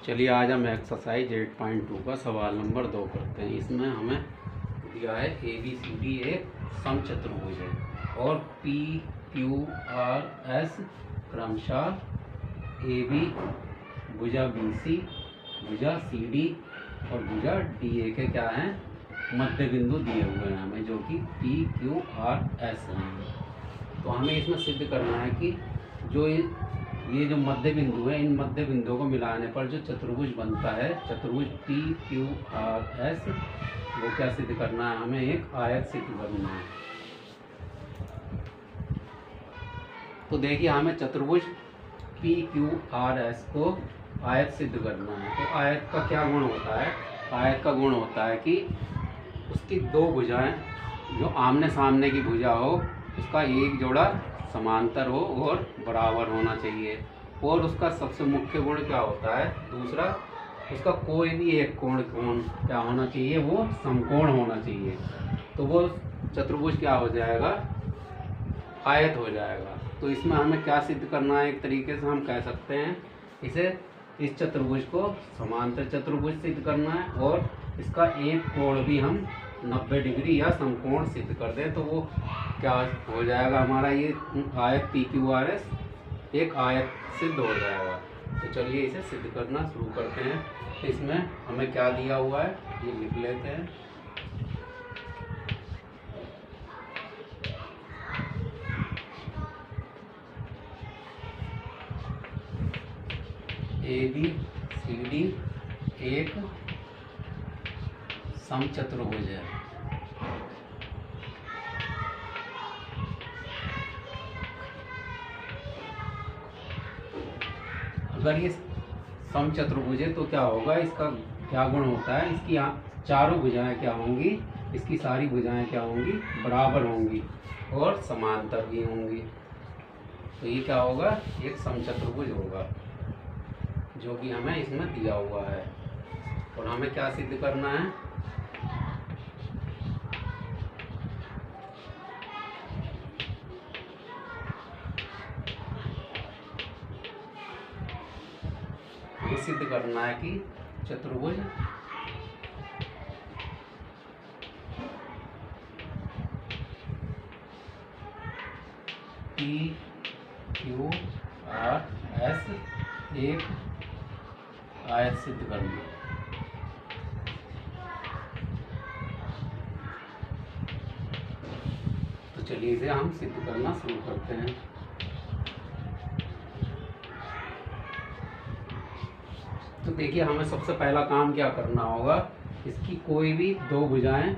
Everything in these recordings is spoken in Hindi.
चलिए आज हम एक्सरसाइज 8.2 का सवाल नंबर 2 करते हैं। इसमें हमें दिया है ABCD एक समचतुर्भुज है और PQRS क्रमशः AB भुजा BC भुजा CD और भुजा DA के क्या हैं मध्य बिंदु दिए हुए हैं हमें, जो कि PQRS हैं। तो हमें इसमें सिद्ध करना है कि जो ये जो मध्य बिंदु है, इन मध्य बिंदुओं को मिलाने पर जो चतुर्भुज बनता है, चतुर्भुज PQRS, वो क्या सिद्ध करना है हमें, एक आयत सिद्ध करना है। तो देखिए हमें चतुर्भुज PQRS को आयत सिद्ध करना है। तो आयत का क्या गुण होता है? आयत का गुण होता है कि उसकी दो भुजाएं, जो आमने सामने की भुजा हो, उसका एक जोड़ा समांतर हो और बराबर होना चाहिए। और उसका सबसे मुख्य गुण क्या होता है? दूसरा, उसका कोई भी एक कोण क्या होना चाहिए, वो समकोण होना चाहिए। तो वो चतुर्भुज क्या हो जाएगा? आयत हो जाएगा। तो इसमें हमें क्या सिद्ध करना है? एक तरीके से हम कह सकते हैं इस चतुर्भुज को समांतर चतुर्भुज सिद्ध करना है और इसका एक कोण भी हम 90 डिग्री या समकोण सिद्ध कर दें, तो वो क्या हो जाएगा हमारा, ये आयत PQRS एक आयत सिद्ध हो जाएगा। तो चलिए इसे सिद्ध करना शुरू करते हैं। तो इसमें हमें क्या दिया हुआ है ये लिख लेते हैं। ABCD एक समचतुर्भुज है। अगर ये समचतुर्भुज है तो क्या होगा, इसका क्या गुण होता है? इसकी चारों भुजाएं क्या होंगी? इसकी सारी भुजाएं क्या होंगी? बराबर होंगी और समांतर भी होंगी। तो ये क्या होगा? एक समचतुर्भुज होगा, जो कि हमें इसमें दिया हुआ है। और हमें क्या सिद्ध करना है? हमें सिद्ध करना है कि चतुर्भुज PQRS एक आयत सिद्ध करनी है। तो चलिए इसे हम सिद्ध करना शुरू करते हैं। तो देखिए हमें सबसे पहला काम क्या करना होगा, इसकी कोई भी दो भुजाएं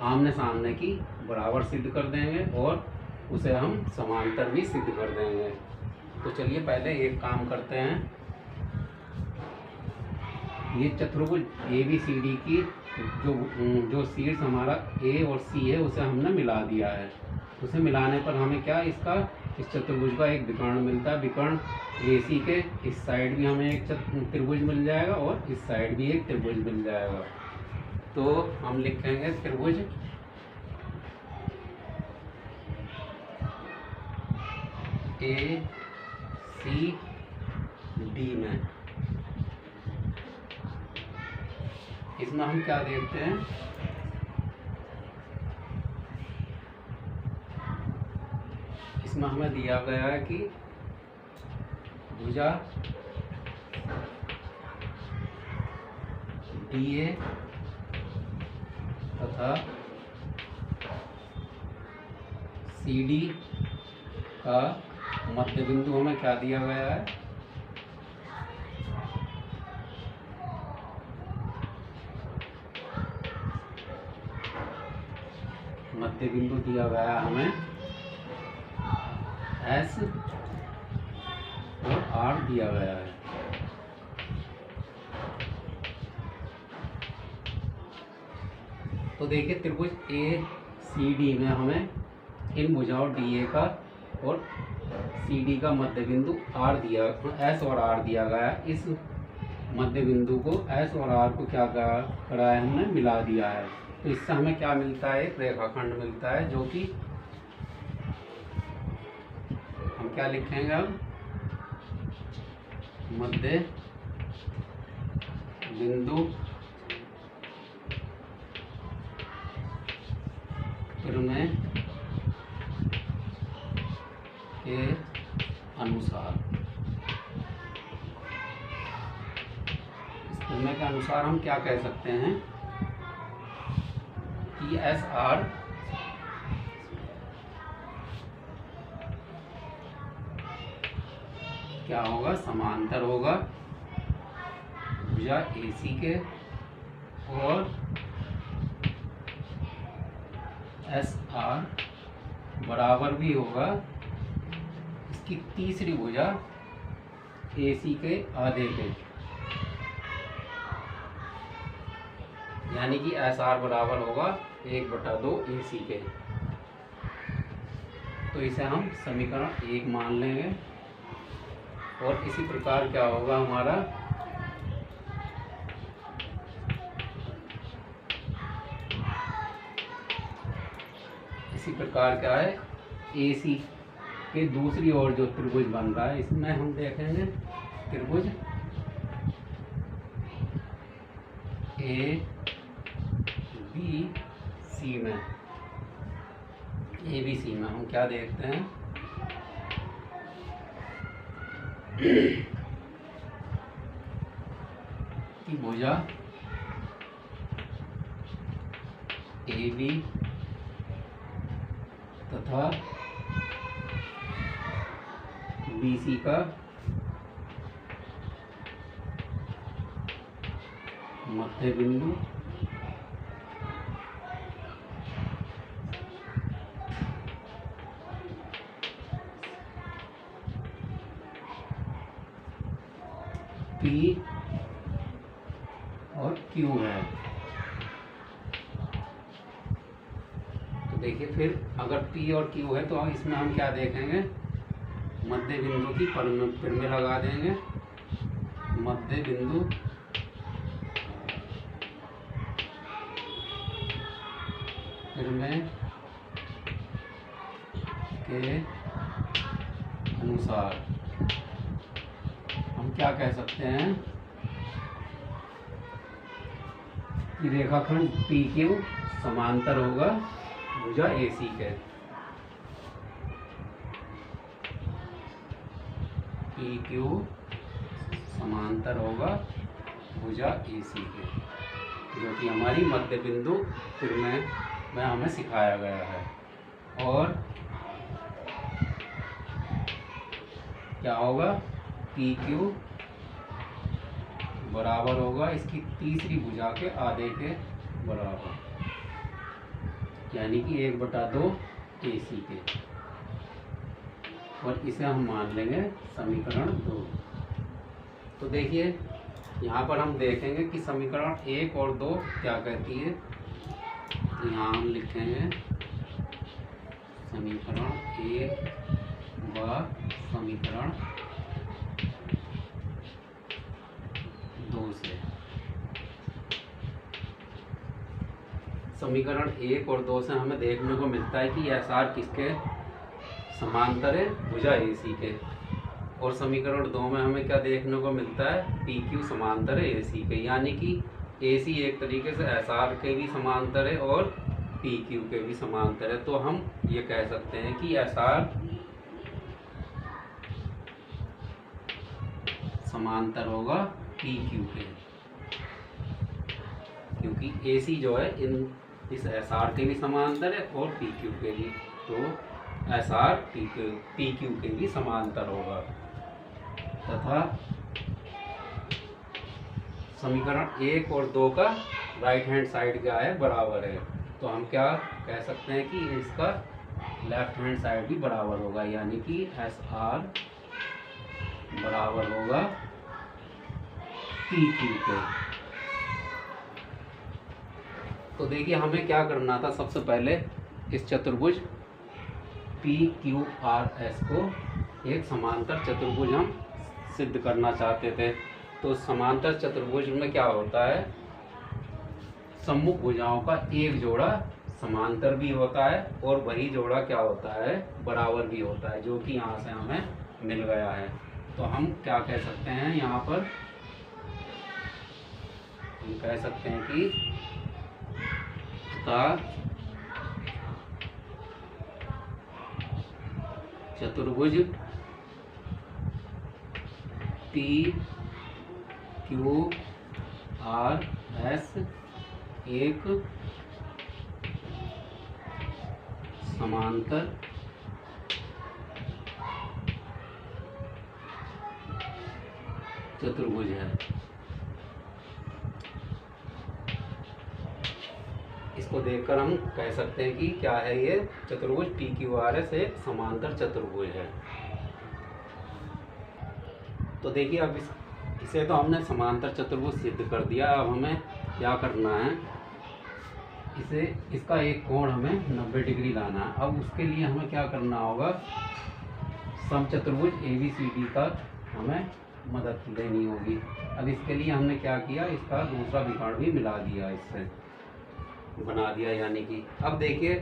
आमने सामने की बराबर सिद्ध कर देंगे और उसे हम समांतर भी सिद्ध कर देंगे। तो चलिए पहले एक काम करते हैं। ये चतुर्भुज ABCD की जो शीर्ष हमारा A और C है, उसे हमने मिला दिया है। उसे मिलाने पर हमें क्या, इस चतुर्भुज का एक विकर्ण मिलता है। विकर्ण AC के इस साइड भी हमें एक त्रिभुज मिल जाएगा और इस साइड भी एक त्रिभुज मिल जाएगा। तो हम लिखेंगे त्रिभुज ACD में। इसमें हम क्या देखते हैं, इसमें हमें दिया गया है कि भुजा DA तथा CD का मध्य बिंदु हमें क्या दिया गया है, मध्य बिंदु दिया गया है हमें S और R दिया गया है। तो देखिए त्रिभुज ACD में हमें इन भुजाओं DA का और CD का मध्य बिंदु S और R दिया गया है। इस मध्य बिंदु को S और R को क्या करा है, हमने मिला दिया है। तो इससे हमें क्या मिलता है, एक रेखाखंड मिलता है, जो कि हम क्या लिखेंगे अब, मध्य बिंदु प्रमेय के अनुसार, इस प्रमेय के अनुसार हम क्या कह सकते हैं कि एस आर क्या होगा, समांतर होगा भुजा AC के, और एस आर बराबर भी होगा इसकी तीसरी भुजा AC के आधे के, यानी कि एस आर बराबर होगा 1/2 AC के। तो इसे हम समीकरण 1 मान लेंगे। और इसी प्रकार क्या होगा हमारा, इसी प्रकार क्या है, AC के दूसरी ओर जो त्रिभुज बन रहा है, इसमें हम देखेंगे त्रिभुज ABC में हम क्या देखते हैं कि भुजा AB तथा BC का मध्य बिंदु P और Q है। तो देखिए, फिर अगर P और Q है तो इसमें हम क्या देखेंगे, मध्य बिंदु की परिमेय लगा देंगे। मध्य बिंदु परिमेय के अनुसार हम क्या कह सकते हैं कि रेखाखंड PQ समांतर होगा भुजा AC के। PQ समांतर होगा भुजा AC के, जो कि हमारी मध्य बिंदु प्रमेय में हमें सिखाया गया है। और क्या होगा, PQ बराबर होगा इसकी तीसरी भुजा के आधे के बराबर, यानी कि 1/2 AC के। और इसे हम मान लेंगे समीकरण 2। तो देखिए, यहाँ पर हम देखेंगे कि समीकरण 1 और 2 क्या कहती है। यहाँ हम लिखेंगे समीकरण 1 व समीकरण 2 से। समीकरण 1 और 2 से हमें देखने को मिलता है कि एस आर किसके समांतर है, भुजा AC के। और समीकरण 2 में हमें क्या देखने को मिलता है, PQ समांतर है AC के, यानी कि AC एक तरीके से SR के भी समांतर है और PQ के भी समांतर है। तो हम ये कह सकते हैं कि SR समांतर होगा PQ के, क्योंकि AC जो है इस SR के भी समांतर है और PQ के भी। तो SR PQ के भी समांतर होगा। तथा समीकरण 1 और 2 का राइट हैंड साइड क्या है, बराबर है। तो हम क्या कह सकते हैं कि इसका लेफ्ट हैंड साइड भी बराबर होगा, यानी कि SR बराबर होगा PQ के। तो देखिए, हमें क्या करना था, सबसे पहले इस चतुर्भुज PQRS को एक समांतर चतुर्भुज हम सिद्ध करना चाहते थे। तो समांतर चतुर्भुज में क्या होता है, सम्मुख भुजाओं का एक जोड़ा समांतर भी होता है और वही जोड़ा क्या होता है, बराबर भी होता है, जो कि यहाँ से हमें मिल गया है। तो हम क्या कह सकते हैं, यहाँ पर हम कह सकते हैं कि उसका चतुर्भुज पी क्यू आर एस एक समांतर चतुर्भुज है। इसको देखकर हम कह सकते हैं कि क्या है ये चतुर्भुज पी क्यू आर एस एक समांतर चतुर्भुज है। तो देखिए अब इसे तो हमने समांतर चतुर्भुज सिद्ध कर दिया। अब हमें क्या करना है, इसका एक कोण हमें 90 डिग्री लाना है। अब उसके लिए हमें क्या करना होगा, समचतुर्भुज ABCD का हमें मदद लेनी होगी। अब इसके लिए हमने क्या किया, इसका दूसरा विकर्ण भी मिला दिया, इससे बना दिया। यानी कि अब देखिए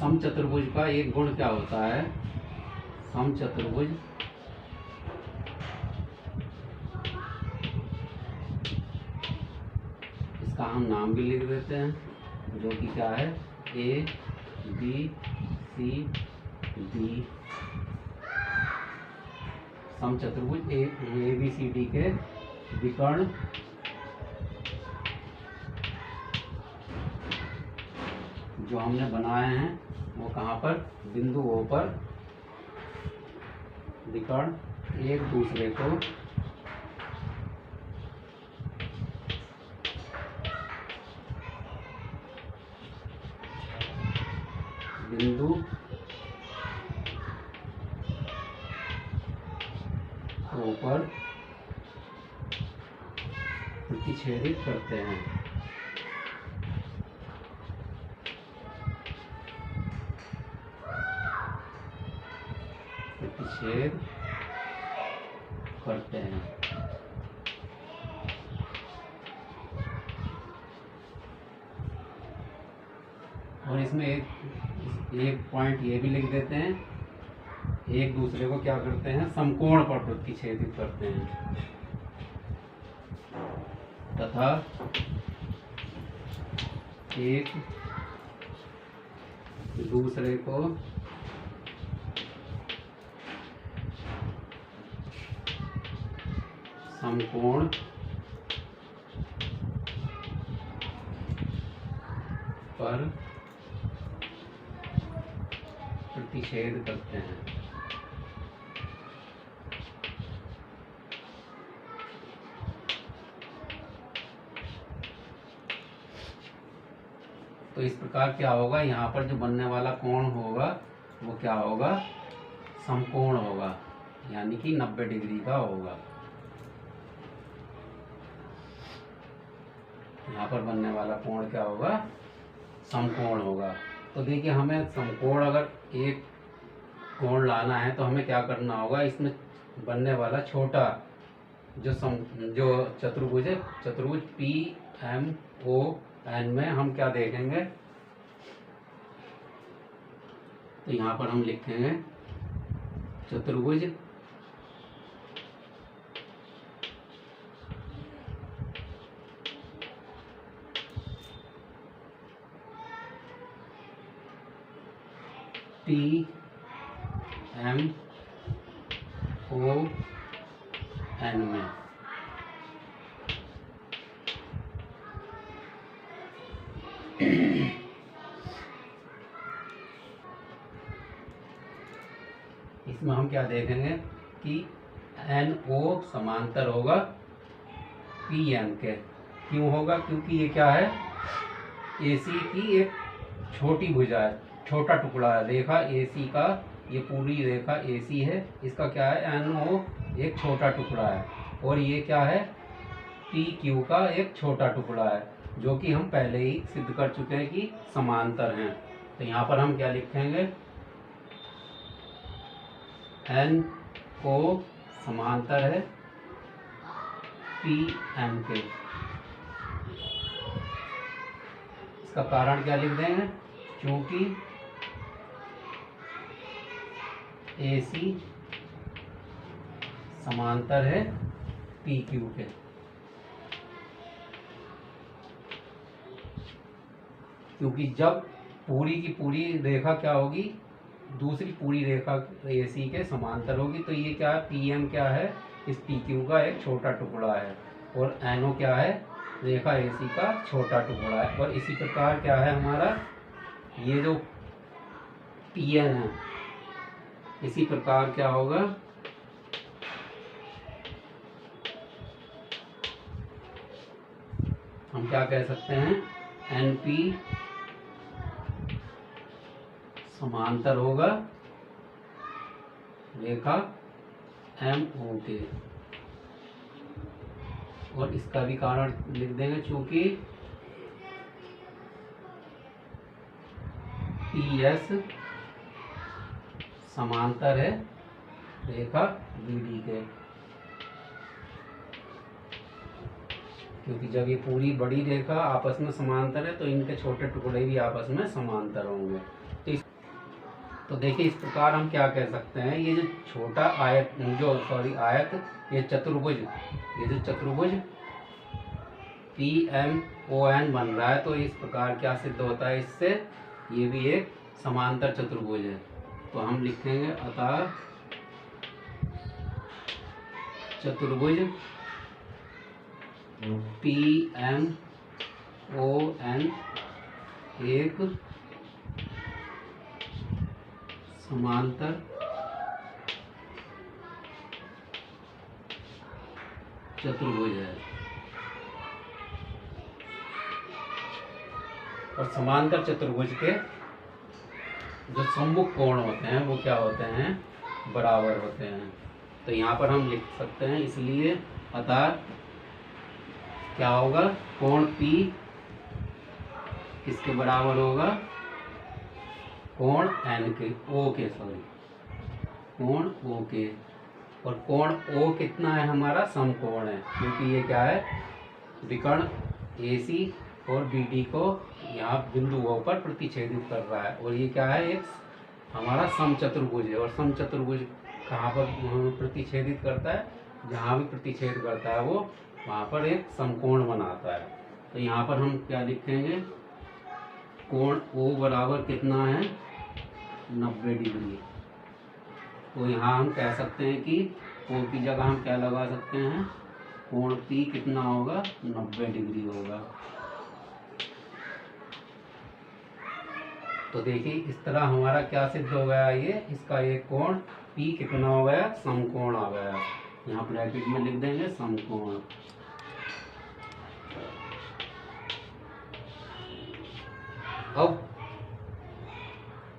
समचतुर्भुज का एक गुण क्या होता है, समचतुर्भुज इसका हम नाम भी लिख देते हैं, जो कि क्या है ABCD। समचतुर्भुज ABCD के विकर्ण जो हमने बनाए हैं वो कहाँ पर, बिंदु O पर विकर्ण एक दूसरे को बिंदु O पर प्रतिच्छेदित करते हैं। प्रतिच्छेद करते हैं। और इसमें एक पॉइंट ये भी लिख देते हैं, एक दूसरे को क्या करते हैं, समकोण पर प्रतिच्छेदित करते हैं तथा एक दूसरे को समकोण पर प्रतिच्छेद करते हैं। तो इस प्रकार क्या होगा, यहाँ पर जो बनने वाला कोण होगा वो क्या होगा, समकोण होगा, यानी कि 90 डिग्री का होगा। यहाँ पर बनने वाला कोण क्या होगा, समकोण होगा। तो देखिए हमें समकोण अगर एक कोण लाना है तो हमें क्या करना होगा, इसमें बनने वाला छोटा जो चतुर्भुज है, चतुर्भुज PMON में हम क्या देखेंगे, तो यहाँ पर हम लिखेंगे चतुर्भुज PMON में इसमें हम क्या देखेंगे कि NO समांतर होगा PM के। क्यों होगा, क्योंकि ये क्या है, AC की एक छोटी भुजा है, छोटा टुकड़ा है। रेखा AC का, ये पूरी रेखा AC है, इसका क्या है, NO एक छोटा टुकड़ा है, और ये क्या है, PQ का एक छोटा टुकड़ा है, जो कि हम पहले ही सिद्ध कर चुके हैं कि समांतर हैं। तो यहाँ पर हम क्या लिखेंगे, NO समांतर है PM के। इसका कारण क्या लिख देंगे, क्योंकि AC समांतर है PQ के। क्योंकि जब पूरी की पूरी रेखा क्या होगी, दूसरी पूरी रेखा AC के समांतर होगी, तो ये क्या है, PM क्या है, इस PQ का एक छोटा टुकड़ा है, और NO क्या है, रेखा AC का छोटा टुकड़ा है। और इसी प्रकार क्या है हमारा ये जो PN है, इसी प्रकार क्या होगा, हम क्या कह सकते हैं, NP समांतर होगा रेखा MO के। और इसका भी कारण लिख देंगे, चूंकि PS समांतर है रेखा BD के, क्योंकि जब ये पूरी बड़ी रेखा आपस में समांतर है तो इनके छोटे टुकड़े भी आपस में समांतर होंगे। तो देखिए इस प्रकार हम क्या कह सकते हैं, ये जो छोटा आयत ये चतुर्भुज, ये जो चतुर्भुज PMON बन रहा है, तो इस प्रकार क्या सिद्ध होता है इससे, ये भी एक समांतर चतुर्भुज है। तो हम लिखेंगे अतः चतुर्भुज PMON एक समांतर चतुर्भुज है। और समांतर चतुर्भुज के जो सम्मुख कोण होते हैं वो क्या होते हैं, बराबर होते हैं। तो यहाँ पर हम लिख सकते हैं, इसलिए अतः क्या होगा, कोण P किसके बराबर होगा, कोण N के, O के, कोण O के। और कोण O कितना है हमारा, समकोण है, क्योंकि ये क्या है, विकर्ण AC और BD को यहाँ बिंदुओं पर प्रतिच्छेदित कर रहा है। और ये क्या है, एक हमारा समचतुर्भुज है। और समचतुर्भुज कहाँ पर प्रतिच्छेदित करता है, जहाँ भी प्रतिच्छेद करता है वो वहाँ पर एक समकोण बनाता है। तो यहाँ पर हम क्या लिखेंगे, कोण O बराबर कितना है, 90 डिग्री। तो यहाँ हम कह सकते हैं कि O की जगह हम क्या लगा सकते हैं, कोण P कितना होगा, 90 डिग्री होगा। तो देखिए इस तरह हमारा क्या सिद्ध हो गया, ये इसका एक कोण P कितना हो गया, समकोण आ गया। यहाँ ब्रैकेट में लिख देंगे समकोण। अब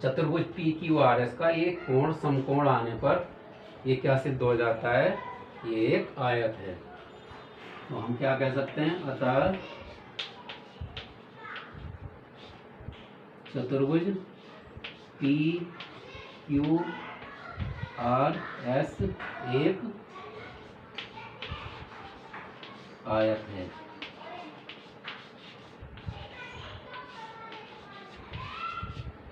चतुर्भुज PQRS का एक कोण समकोण आने पर ये क्या सिद्ध हो जाता है, ये एक आयत है। तो हम क्या कह सकते हैं, अतः चतुर्भुज PQRS एक आयत है।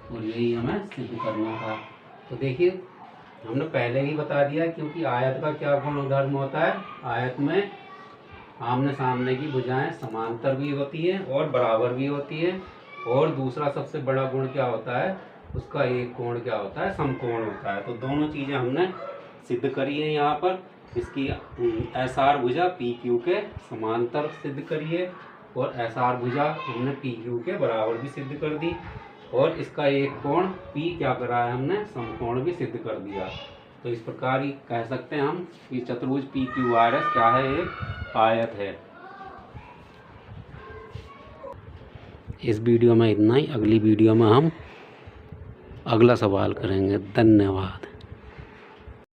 और यही हमें सिद्ध करना था। तो देखिए हमने पहले ही बता दिया, क्योंकि आयत का क्या गुणधर्म होता है, आयत में आमने सामने की भुजाएं समांतर भी होती है और बराबर भी होती है। और दूसरा सबसे बड़ा गुण क्या होता है, उसका एक कोण क्या होता है, समकोण होता है। तो दोनों चीज़ें हमने सिद्ध करी है यहाँ पर। इसकी SR भुजा PQ के समांतर सिद्ध करी है, और SR भुजा हमने PQ के बराबर भी सिद्ध कर दी। और इसका एक कोण P क्या करा है, हमने समकोण भी सिद्ध कर दिया। तो इस प्रकार ही कह सकते हैं हम कि चतुर्भुज PQRS क्या है, एक आयत है। इस वीडियो में इतना ही। अगली वीडियो में हम अगला सवाल करेंगे। धन्यवाद।